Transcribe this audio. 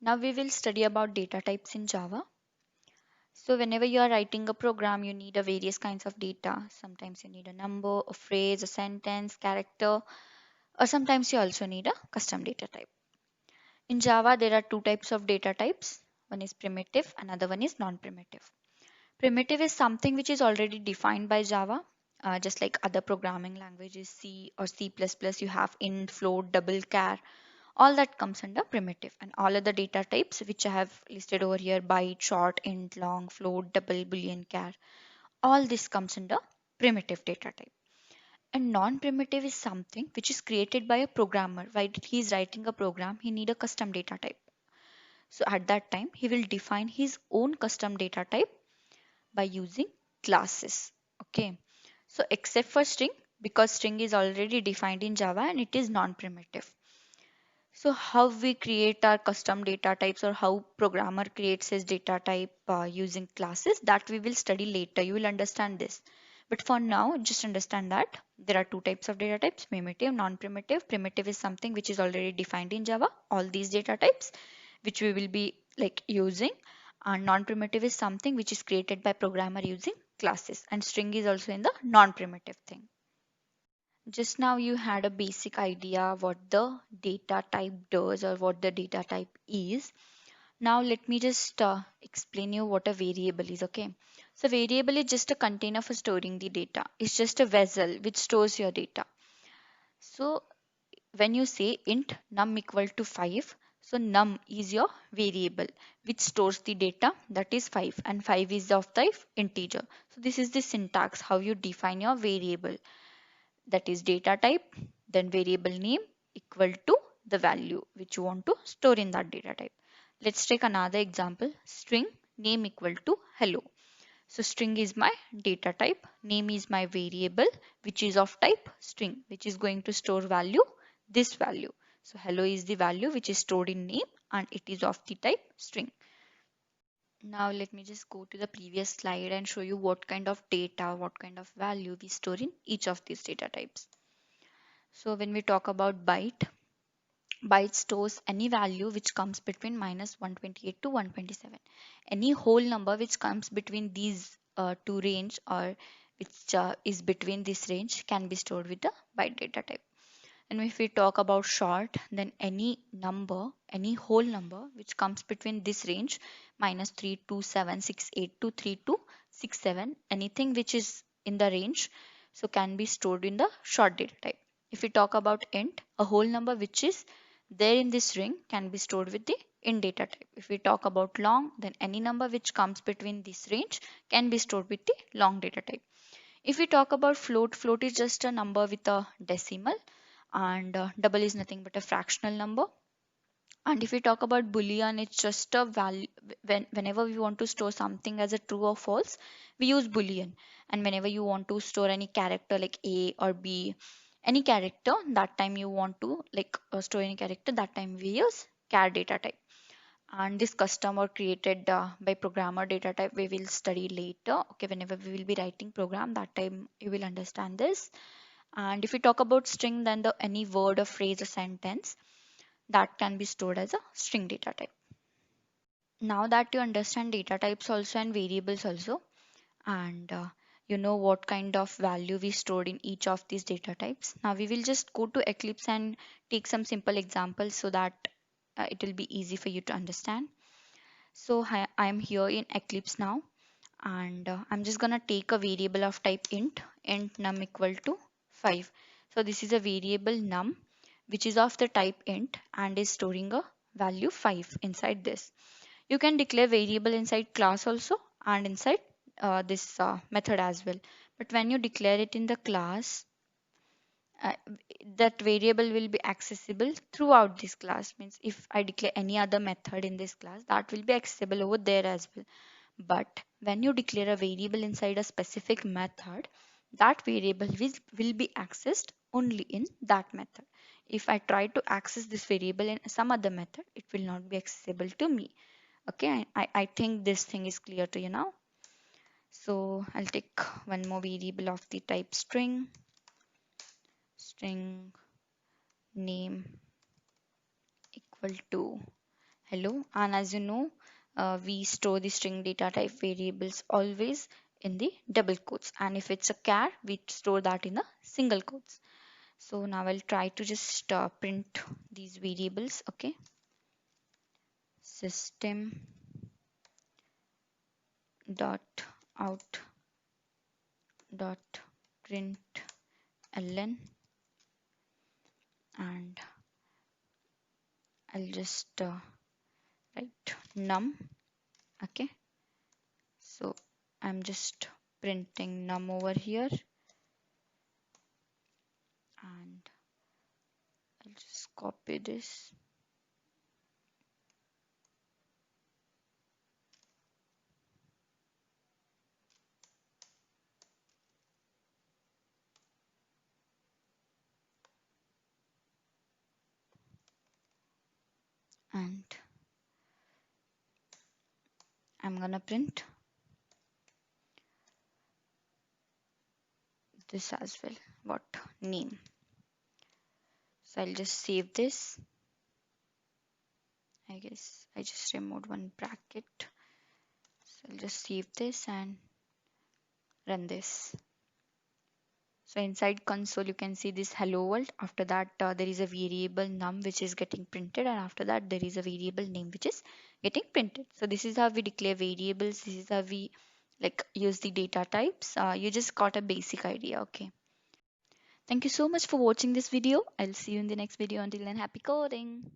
Now we will study about data types in Java. So whenever you are writing a program, you need a various kinds of data. Sometimes you need a number, a phrase, a sentence, character, or sometimes you also need a custom data type. In Java, there are two types of data types. One is primitive, another one is non-primitive. Primitive is something which is already defined by Java. Just like other programming languages, C or C++, you have int, float, double, char. All that comes under primitive, and all other data types which I have listed over here, byte, short, int, long, float, double, boolean, char, all this comes under primitive data type. And non-primitive is something which is created by a programmer. While he is writing a program, he need a custom data type. So at that time, he will define his own custom data type by using classes. Okay. So except for string, because string is already defined in Java and it is non-primitive. So how we create our custom data types, or how programmer creates his data type using classes, that we will study later. You will understand this. But for now, just understand that there are two types of data types: primitive, non-primitive. Primitive is something which is already defined in Java, all these data types which we will be like using. And non-primitive is something which is created by programmer using classes, and string is also in the non-primitive thing. Just now you had a basic idea what the data type does or what the data type is. Now let me just explain you what a variable is. Okay. So variable is just a container for storing the data. It's just a vessel which stores your data. So when you say int num equal to 5, so num is your variable which stores the data, that is 5, and 5 is of type integer. So this is the syntax how you define your variable, that is data type, then variable name equal to the value which you want to store in that data type. Let's take another example: string name equal to hello. So string is my data type, name is my variable which is of type string, which is going to store value, this value. So hello is the value which is stored in name and it is of the type string. Now let me just go to the previous slide and show you what kind of data, what kind of value we store in each of these data types. So when we talk about byte, byte stores any value which comes between -128 to 127. Any whole number which comes between these two range, or which is between this range, can be stored with the byte data type. And if we talk about short, then any number, any whole number which comes between this range -32768 to 3267, anything which is in the range, so can be stored in the short data type. If we talk about int, a whole number which is there in this ring can be stored with the int data type. If we talk about long, then any number which comes between this range can be stored with the long data type. If we talk about float, float is just a number with a decimal, and double is nothing but a fractional number. And if we talk about boolean, it's just a value. Whenever we want to store something as a true or false, we use boolean. And whenever you want to store any character like a or b, any character, that time you want to like store any character, that time we use char data type. And this custom or created by programmer data type we will study later. Okay, whenever we will be writing program, that time you will understand this. And if we talk about string, then the any word or phrase or sentence that can be stored as a string data type. Now that you understand data types also and variables also, and you know what kind of value we stored in each of these data types, now we will just go to Eclipse and take some simple examples so that it will be easy for you to understand. So I'm here in Eclipse now, and I'm just gonna take a variable of type int num equal to 5. So this is a variable num which is of the type int and is storing a value 5 inside this. You can declare variable inside class also and inside this method as well. But when you declare it in the class, uh, that variable will be accessible throughout this class. Means if I declare any other method in this class, that will be accessible over there as well. But when you declare a variable inside a specific method, that variable will be accessed only in that method. If I try to access this variable in some other method, it will not be accessible to me. Okay, I think this thing is clear to you now. So I'll take one more variable of the type string name equal to hello. And as you know, we store the string data type variables always in the double quotes, and if it's a char, we store that in the single quotes. So now I'll try to just print these variables. Okay, system dot out dot println, and I'll just write num. Okay, so I'm just printing num over here, and I'll just copy this and I'm gonna print this as well. What name? So I'll just save this. I guess I just removed one bracket. So I'll just save this and run this. So inside console, you can see this hello world. After that, there is a variable num which is getting printed, and after that, there is a variable name which is getting printed. So this is how we declare variables. This is how we like use the data types. You just got a basic idea. Okay. Thank you so much for watching this video. I'll see you in the next video. Until then, happy coding.